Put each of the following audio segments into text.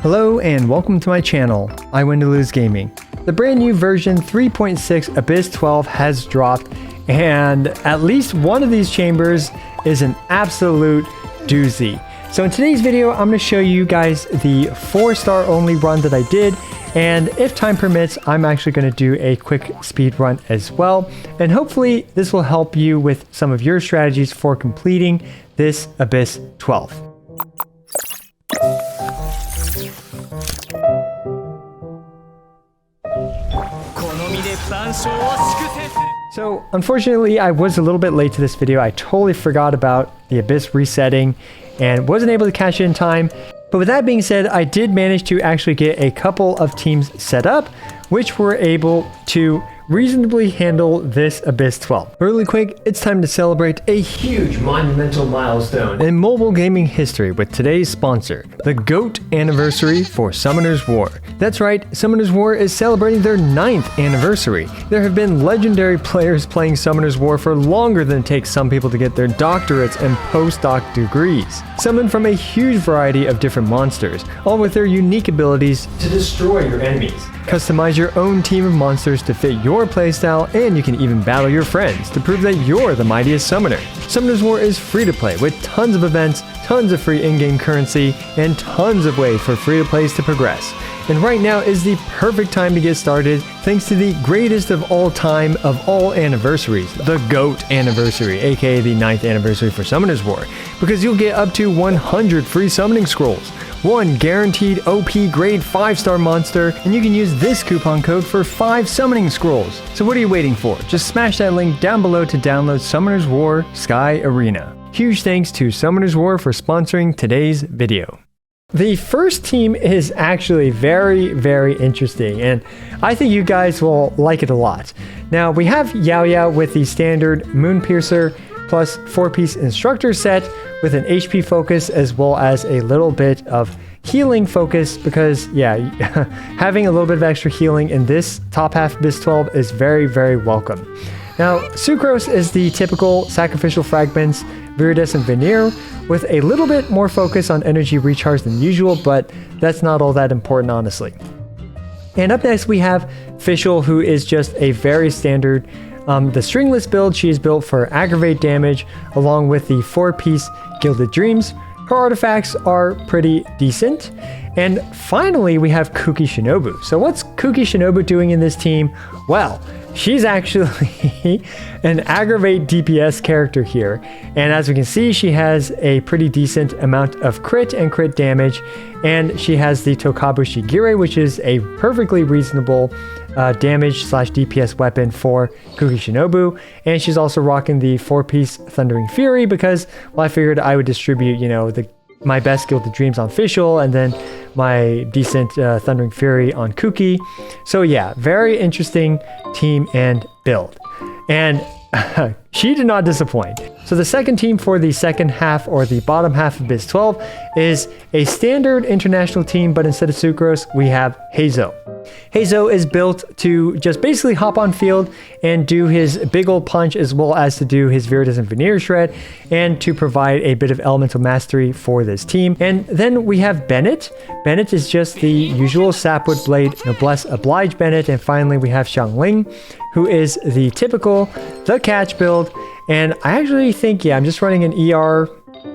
Hello and welcome to my channel, I Win to Lose Gaming. The brand new version 3.6 Abyss 12 has dropped, and at least one of these chambers is an absolute doozy. So in today's video, I'm going to show you guys the 4-star only run that I did, and if time permits, I'm actually going to do a quick speed run as well, and hopefully this will help you with some of your strategies for completing this Abyss 12. So unfortunately, I was a little bit late to this video. I totally forgot about the Abyss resetting and wasn't able to catch it in time. But with that being said, I did manage to actually get a couple of teams set up, which were able to reasonably handle this Abyss 12. Really quick, it's time to celebrate a huge monumental milestone in mobile gaming history with today's sponsor, the GOAT anniversary for Summoner's War. That's right, Summoner's War is celebrating their 9th anniversary. There have been legendary players playing Summoner's War for longer than it takes some people to get their doctorates and postdoc degrees. Summoned from a huge variety of different monsters, all with their unique abilities to destroy your enemies. Customize your own team of monsters to fit your playstyle, and you can even battle your friends to prove that you're the mightiest summoner. Summoner's War is free to play with tons of events, tons of free in-game currency, and tons of ways for free-to-plays to progress. And right now is the perfect time to get started thanks to the greatest of all time of all anniversaries, the GOAT anniversary, aka the 9th anniversary for Summoner's War, because you'll get up to 100 free summoning scrolls, one guaranteed OP grade 5-star monster, and you can use this coupon code for 5 summoning scrolls. So what are you waiting for? Just smash that link down below to download Summoner's War Sky Arena. Huge thanks to Summoner's War for sponsoring today's video. The first team is actually very interesting, and I think you guys will like it a lot. Now we have Yao Yao with the standard Moon Piercer plus 4-piece instructor set with an HP focus as well as a little bit of healing focus, because yeah, having a little bit of extra healing in this top half of Abyss 12 is very welcome. Now Sucrose is the typical sacrificial fragments, Viridescent Veneer, with a little bit more focus on energy recharge than usual, but that's not all that important honestly. And up next we have Fischl, who is just a very standard the stringless build. She is built for aggravate damage along with the 4-piece Gilded Dreams. Her artifacts are pretty decent. And finally we have Kuki Shinobu. So what's Kuki Shinobu doing in this team? Well, she's actually an aggravate DPS character here. And as we can see, she has a pretty decent amount of crit and crit damage. And she has the Tokabu Shigire, which is a perfectly reasonable damage / DPS weapon for Kuki Shinobu. And she's also rocking the 4-piece Thundering Fury because, well, I figured I would distribute, you know, my best Gilded Dreams on Fischl and then my decent Thundering Fury on Kuki. So yeah, very interesting team and build. And she did not disappoint. So the second team for the second half, or the bottom half of Abyss 12, is a standard international team, but instead of Sucrose, we have Heizo. Heizo is built to just basically hop on field and do his big old punch, as well as to do his Viridescent Veneer shred, and to provide a bit of elemental mastery for this team. And then we have Bennett. Bennett is just the usual Sapwood Blade Noblesse Oblige Bennett. And finally we have Xiangling, who is the typical The Catch build. And I actually think, yeah, I'm just running an ER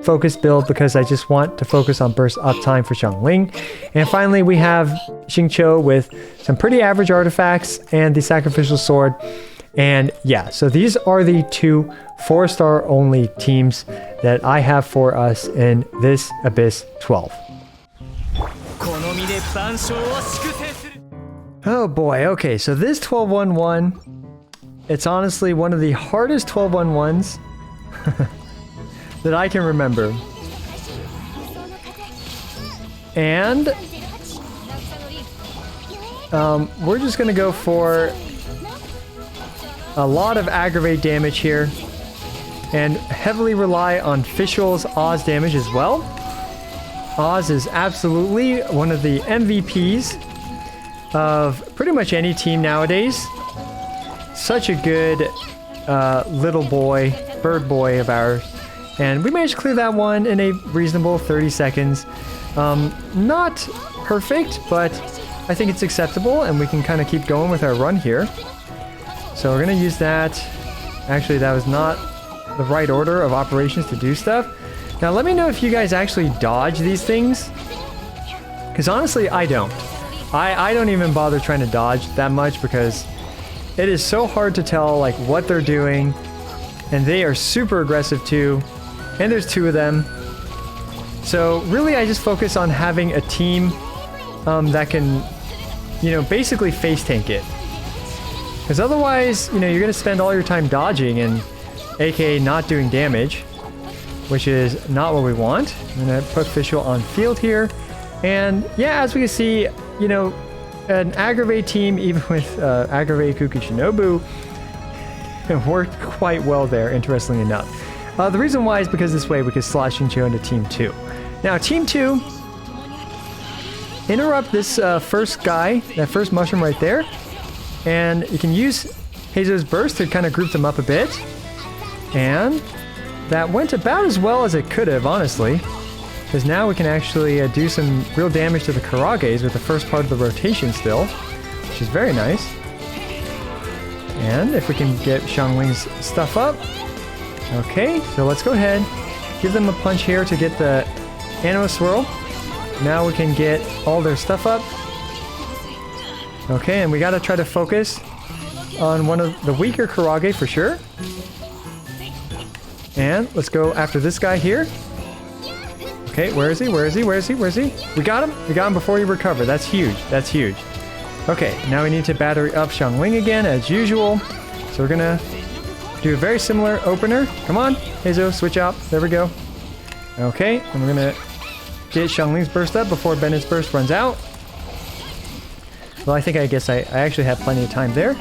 focused build because I just want to focus on burst uptime for Xiangling. And finally we have Xingqiu with some pretty average artifacts and the Sacrificial Sword. And yeah, so these are the 2 4-star only teams that I have for us in this Abyss 12. Oh boy, okay, so this 12-1-1, it's honestly one of the hardest 12-1-1s that I can remember. And we're just gonna go for a lot of aggravate damage here and heavily rely on Fischl's Oz damage as well. Oz is absolutely one of the MVPs of pretty much any team nowadays. Such a good little boy, bird boy of ours. And we managed to clear that one in a reasonable 30 seconds. Not perfect, but I think it's acceptable, and we can kind of keep going with our run here. So we're going to use that. Actually, that was not the right order of operations to do stuff. Now, let me know if you guys actually dodge these things. Because honestly, I don't. I don't even bother trying to dodge that much because it is so hard to tell like what they're doing. And they are super aggressive too. And there's 2 of them. So really, I just focus on having a team that can, you know, basically face tank it. Because otherwise, you know, you're going to spend all your time dodging and aka not doing damage, which is not what we want. I'm going to put Fischl on field here. And yeah, as we can see, you know, an aggravate team, even with aggravate Kukushinobu, it worked quite well there, interestingly enough. The reason why is because this way we could slot Xingqiu into Team 2. Now, Team 2, interrupt this first guy, that first mushroom right there, and you can use Heizo's burst to kind of group them up a bit. And that went about as well as it could have, honestly, because now we can actually do some real damage to the Karages with the first part of the rotation still, which is very nice. And if we can get Xiangling's stuff up. Okay, so let's go ahead, give them a punch here to get the Anima Swirl. Now we can get all their stuff up. Okay, and we gotta try to focus on one of the weaker Karage for sure. And let's go after this guy here. Okay, where is he? Where is he? Where is he? Where is he? We got him! We got him before he recovered. That's huge. That's huge. Okay, now we need to battery up Xiangling again, as usual. So we're gonna do a very similar opener. Come on, Heizo, switch out. There we go. Okay, and we're gonna get Xiangling's burst up before Bennett's burst runs out. Well, I guess I actually have plenty of time there.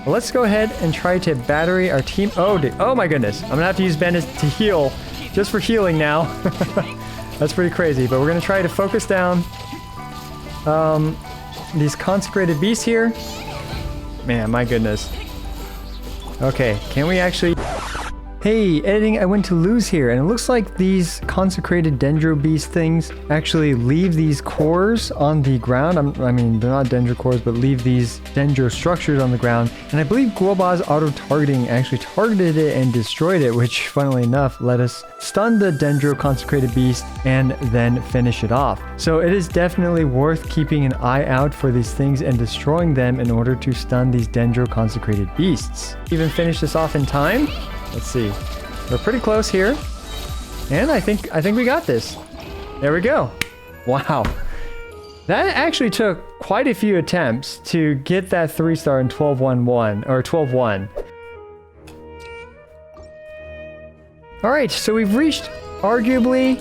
Well, let's go ahead and try to battery our team. Oh my goodness. I'm gonna have to use Bennett to heal, just for healing now. That's pretty crazy, but we're gonna try to focus down these consecrated beasts here. Man, my goodness. Okay, can we actually... Hey, editing, I went to lose here, and it looks like these consecrated Dendro Beast things actually leave these cores on the ground. I mean, they're not Dendro cores, but leave these Dendro structures on the ground. And I believe Guoba's auto-targeting actually targeted it and destroyed it, which, funnily enough, let us stun the Dendro consecrated beast and then finish it off. So it is definitely worth keeping an eye out for these things and destroying them in order to stun these Dendro consecrated beasts. Even finish this off in time. Let's see. We're pretty close here. And I think we got this. There we go. Wow. That actually took quite a few attempts to get that 3-star in 12-1-1 or 12-1. All right, so we've reached arguably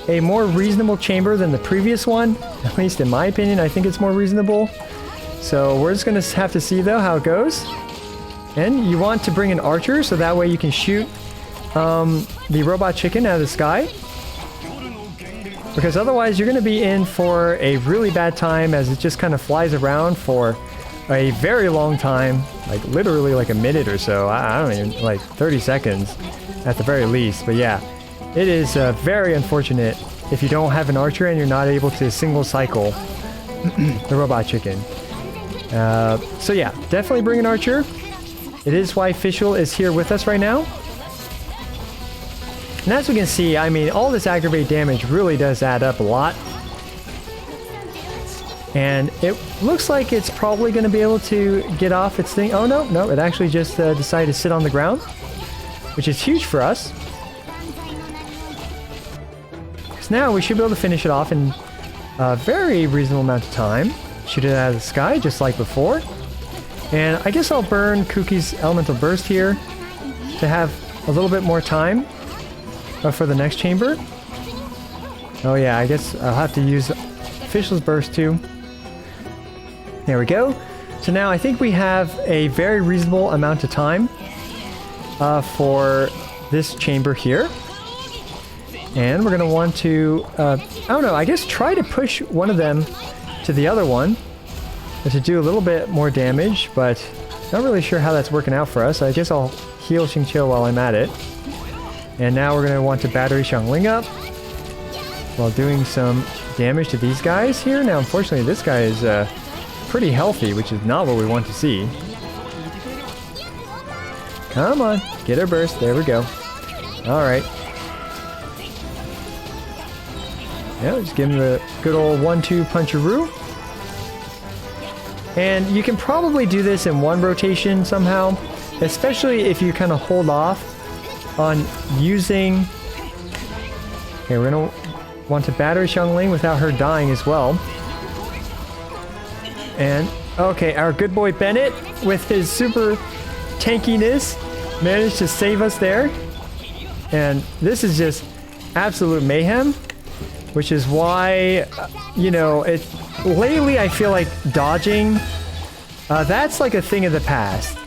a more reasonable chamber than the previous one. At least in my opinion, I think it's more reasonable. So we're just gonna have to see though how it goes. And you want to bring an archer, so that way you can shoot the robot chicken out of the sky. Because otherwise you're going to be in for a really bad time as it just kind of flies around for a very long time. Like literally like a minute or so. I don't even, like 30 seconds at the very least. But yeah, it is very unfortunate if you don't have an archer and you're not able to single cycle the robot chicken. So yeah, definitely bring an archer. It is why Fischl is here with us right now. And as we can see, I mean, all this aggravate damage really does add up a lot. And it looks like it's probably going to be able to get off its thing. Oh, no, it actually just decided to sit on the ground, which is huge for us. So now we should be able to finish it off in a very reasonable amount of time. Shoot it out of the sky, just like before. And I guess I'll burn Kuki's Elemental Burst here to have a little bit more time for the next chamber. Oh yeah, I guess I'll have to use Fischl's Burst too. There we go. So now I think we have a very reasonable amount of time for this chamber here. And we're going to want to, I don't know, I guess try to push one of them to the other one to do a little bit more damage, but not really sure how that's working out for us. I guess I'll heal Xingqiu while I'm at it. And now we're going to want to battery Xiangling up while doing some damage to these guys here. Now, unfortunately, this guy is pretty healthy, which is not what we want to see. Come on, get her burst. There we go. All right. Yeah, just give him the good old 1-2 puncheroo. And you can probably do this in one rotation somehow, especially if you kind of hold off on using... Okay, we're going to want to battery Xiangling without her dying as well. And, okay, our good boy Bennett, with his super tankiness, managed to save us there. And this is just absolute mayhem, which is why, you know, lately I feel like dodging, that's like a thing of the past,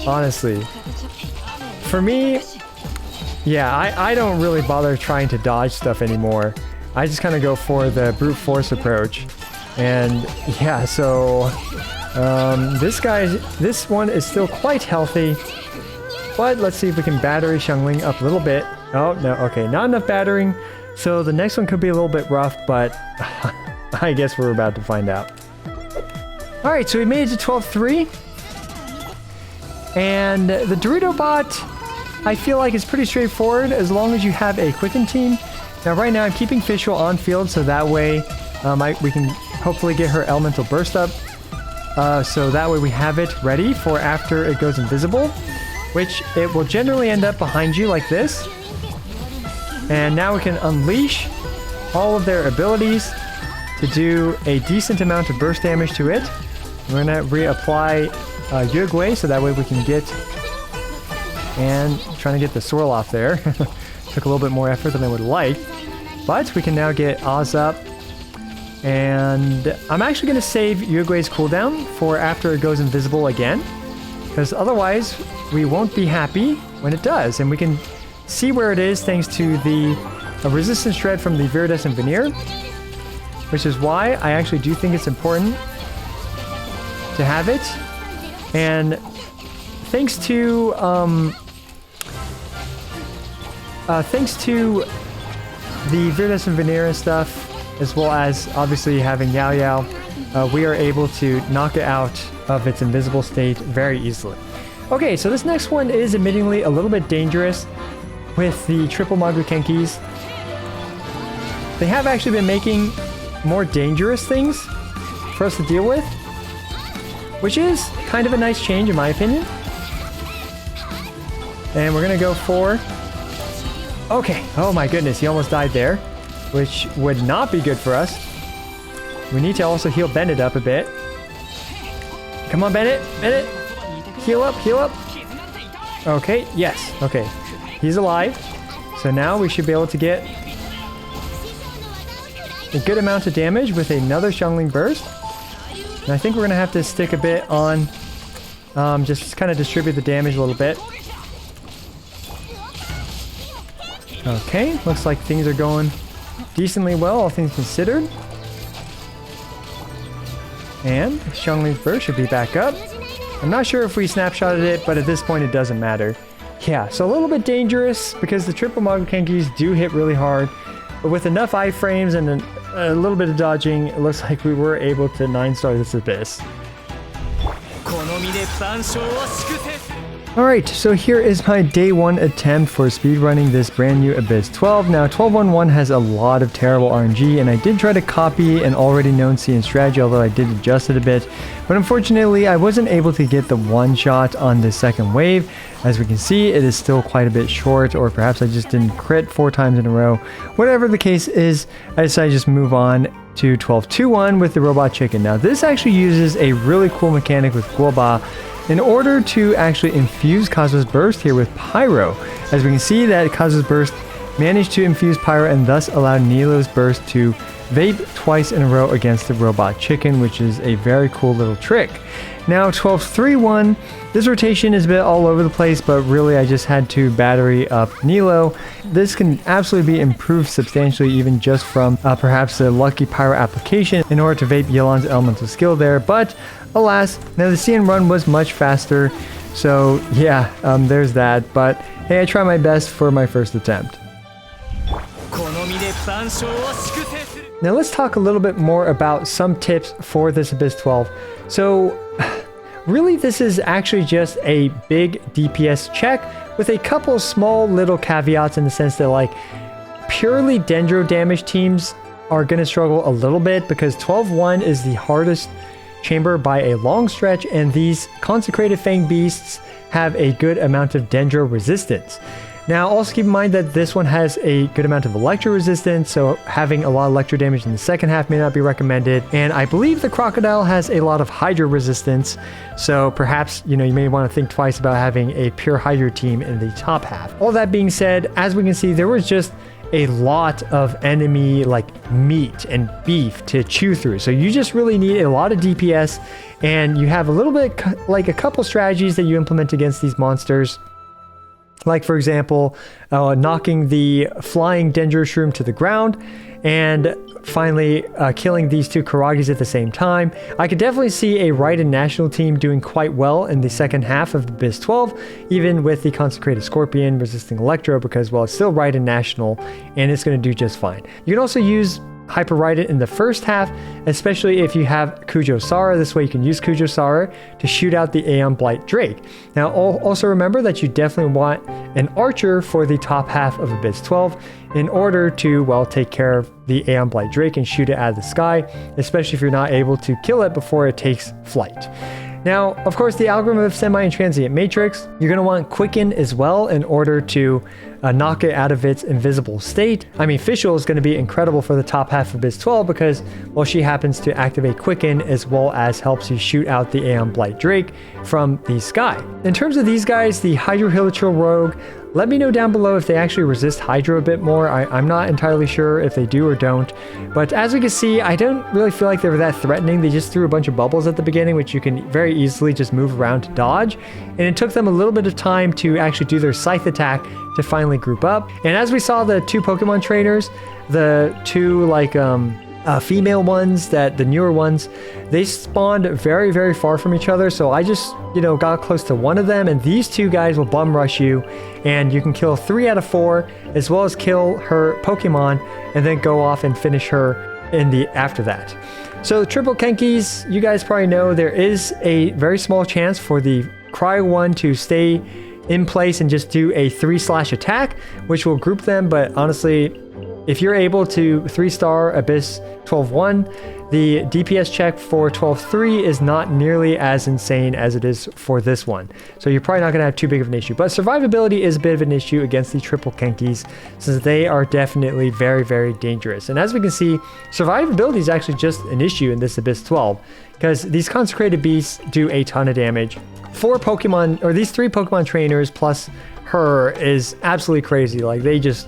honestly. For me, yeah, I don't really bother trying to dodge stuff anymore. I just kind of go for the brute force approach. And yeah, so this one is still quite healthy. But let's see if we can battery Xiangling up a little bit. Oh, no, okay, not enough battering. So the next one could be a little bit rough, but I guess we're about to find out. Alright, so we made it to 12-3. And the Dorito bot, I feel like it's pretty straightforward as long as you have a quicken team. Now right now I'm keeping Fischl on field so that way we can hopefully get her elemental burst up. So that way we have it ready for after it goes invisible, which it will generally end up behind you like this. And now we can unleash all of their abilities to do a decent amount of burst damage to it. We're going to reapply Yugui so that way we can get... And trying to get the swirl off there. Took a little bit more effort than I would like. But we can now get Oz up. And I'm actually going to save Yugui's cooldown for after it goes invisible again. Because otherwise we won't be happy when it does. And we can see where it is thanks to the resistance shred from the Viridescent Veneer. Which is why I actually do think it's important to have it. And thanks to the Viridescent Veneer and stuff, as well as obviously having Yao Yao, we are able to knock it out of its invisible state very easily. Okay, so this next one is admittingly a little bit dangerous with the triple Magukenkis. They have actually been making more dangerous things for us to deal with, which is kind of a nice change in my opinion. And we're gonna go for... Okay, oh my goodness, he almost died there, which would not be good for us. We need to also heal Bennett up a bit. Come on, Bennett, Bennett, heal up, heal up. Okay, yes, okay, he's alive. So now we should be able to get a good amount of damage with another Xiangling burst. And I think we're gonna have to stick a bit on, just kind of distribute the damage a little bit. Okay, looks like things are going decently well, all things considered. And Xiangling's burst should be back up. I'm not sure if we snapshotted it, but at this point it doesn't matter. Yeah, so a little bit dangerous because the triple Magukenkis do hit really hard. But with enough iframes and a little bit of dodging, it looks like we were able to 9-star this Abyss. Alright, so here is my day 1 attempt for speedrunning this brand new Abyss 12. Now 12.1.1 has a lot of terrible RNG, and I did try to copy an already known CN strategy, although I did adjust it a bit. But unfortunately, I wasn't able to get the one shot on the second wave. As we can see, it is still quite a bit short, or perhaps I just didn't crit 4 times in a row. Whatever the case is, I decided to just move on to 12.2.1 with the Robot Chicken. Now this actually uses a really cool mechanic with Guoba in order to actually infuse Kazuha's Burst here with Pyro. As we can see that Kazuha's Burst managed to infuse Pyro and thus allowed Nilo's Burst to vape twice in a row against the Robot Chicken, which is a very cool little trick. Now 12.3.1, this rotation is a bit all over the place, but really I just had to battery up Nilo. This can absolutely be improved substantially even just from perhaps a lucky Pyro application in order to vape Yelan's elemental skill there, but alas, now the CN run was much faster, so yeah, there's that, but hey, I try my best for my first attempt. Now let's talk a little bit more about some tips for this Abyss 12. So really this is actually just a big DPS check with a couple small little caveats in the sense that like purely dendro damage teams are going to struggle a little bit because 12-1 is the hardest chamber by a long stretch, and these consecrated fang beasts have a good amount of dendro resistance. Now also keep in mind that this one has a good amount of electro resistance, so having a lot of electro damage in the second half may not be recommended. And I believe the crocodile has a lot of hydro resistance, so perhaps you may want to think twice about having a pure hydro team in the top half. All that being said, as we can see, there was just a lot of enemy like meat and beef to chew through, so you just really need a lot of DPS, and you have a little bit like a couple strategies that you implement against these monsters. Like for example, knocking the flying Dendro Shroom to the ground, and finally killing these two Karagis at the same time. I could definitely see a Raiden national team doing quite well in the second half of Abyss 12, even with the Consecrated Scorpion resisting Electro, because well, it's still Raiden national and it's going to do just fine. You can also use Hyper Raiden in the first half, especially if you have Kujo Sara. This way you can use Kujo Sara to shoot out the Aeon Blight Drake. Now also remember that you definitely want an archer for the top half of Abyss 12 in order to, well, take care of the Aeon Blight Drake and shoot it out of the sky, especially if you're not able to kill it before it takes flight. Now, of course, the algorithm of semi and transient matrix, you're going to want Quicken as well in order to knock it out of its invisible state. I mean, Fischl is going to be incredible for the top half of Abyss 12 because, well, she happens to activate Quicken as well as helps you shoot out the Aeon Blight Drake from the sky. In terms of these guys, the Hydro Hilichurl Rogue, let me know down below if they actually resist Hydro a bit more. I'm not entirely sure if they do or don't. But as we can see, I don't really feel like they were that threatening. They just threw a bunch of bubbles at the beginning, which you can very easily just move around to dodge. And it took them a little bit of time to actually do their scythe attack to finally group up. And as we saw the two Pokemon trainers, the two like female ones, the newer ones, they spawned very, very far from each other. So I just, got close to one of them, and these two guys will bum rush you, and you can kill 3 out of 4, as well as kill her Pokemon, and then go off and finish her in the after that. So triple Kenkis, you guys probably know there is a very small chance for the Cryo one to stay in place and just do a 3/ attack, which will group them. But honestly, if you're able to 3-star Abyss 12-1, the DPS check for 12-3 is not nearly as insane as it is for this one. So you're probably not going to have too big of an issue. But survivability is a bit of an issue against the triple Kenkis, since they are definitely very, very dangerous. And as we can see, survivability is actually just an issue in this Abyss 12, because these consecrated beasts do a ton of damage. 4 Pokemon, or these 3 Pokemon trainers plus her is absolutely crazy. Like they just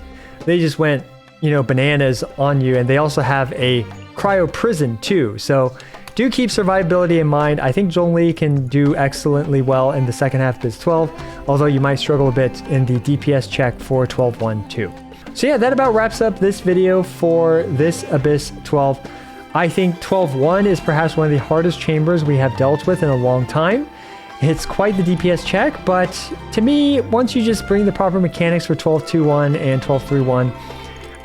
went bananas on you, and they also have a cryo prison too. So do keep survivability in mind. I think Zhongli can do excellently well in the second half of Abyss 12, although you might struggle a bit in the DPS check for 12-1 too. So yeah, that about wraps up this video for this Abyss 12. I think 12-1 is perhaps one of the hardest chambers we have dealt with in a long time. It's quite the DPS check, but to me, once you just bring the proper mechanics for 12-2-1 and 12-3-1,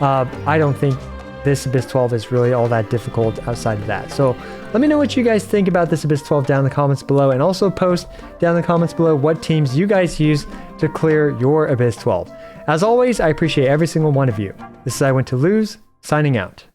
I don't think this Abyss 12 is really all that difficult outside of that. So let me know what you guys think about this Abyss 12 down in the comments below, and also post down in the comments below what teams you guys use to clear your Abyss 12. As always, I appreciate every single one of you. This is I Went to Lose, signing out.